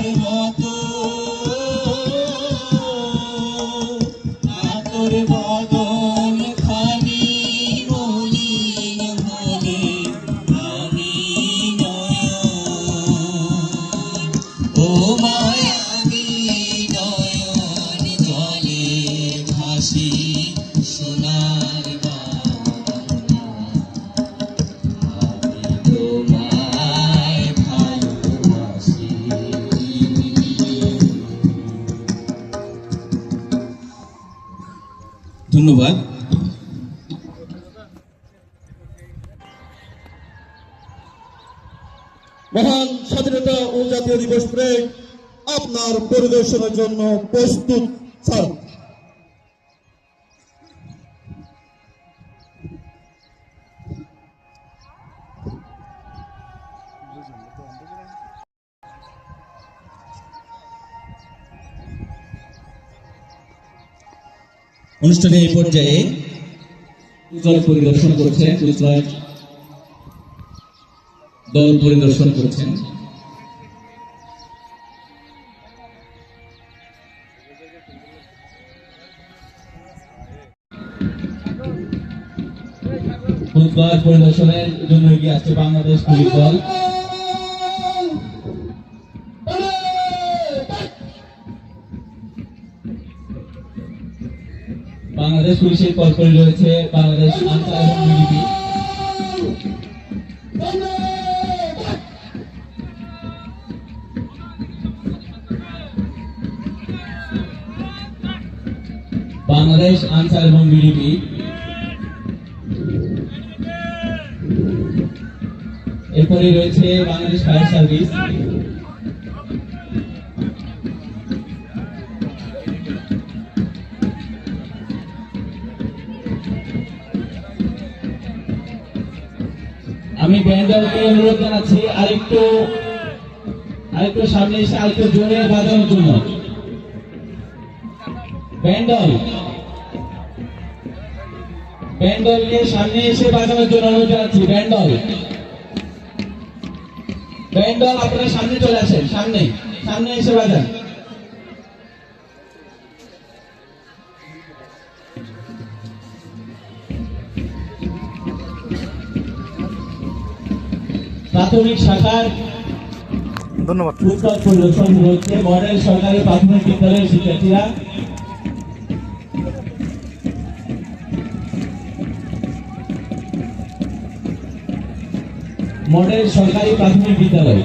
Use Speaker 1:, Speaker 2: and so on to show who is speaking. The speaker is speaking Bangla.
Speaker 1: তোমার মতো আতর বদন খানি মলিন হলে আমি নয়ন ও মায়াবী নয়ন জলে ভাসি সোনার ধন্যবাদ।
Speaker 2: মহান স্বাধীনতা ও জাতীয় দিবস প্রেড আপনার পরিদর্শনের জন্য প্রস্তুত স্যার।
Speaker 1: অনুষ্ঠানে এই পর্যায়ে পরিদর্শন করছেন, দল পরিদর্শন করছেন। পরিদর্শনের জন্য এগিয়ে আসছে বাংলাদেশ পুলিশ দল। বাংলাদেশ পুলিশের পরপরই রয়েছে বাংলাদেশ আনসার এবং বিজিবি। বাংলাদেশ আনসার এবং বিজিবি এরপরে রয়েছে বাংলাদেশ ফায়ার সার্ভিস। আমি ব্যান্ডকে অনুরোধ জানাচ্ছি আরেকটু সামনে এসে আরেকটু জোরে বাজানোর জন্য। ব্যান্ডলকে সামনে এসে বাজানোর জন্য অনুরোধ জানাচ্ছি। ব্যান্ডল আপনারা সামনে চলে আসেন, সামনে এসে বাজান। প্রাথমিক শাখার
Speaker 2: ধন্যবাদ।
Speaker 1: উত্তর পরিদর্শন হচ্ছে মডেল সরকারি প্রাথমিক বিদ্যালয়ের শিক্ষার্থীরা। মডেল সরকারি প্রাথমিক বিদ্যালয়।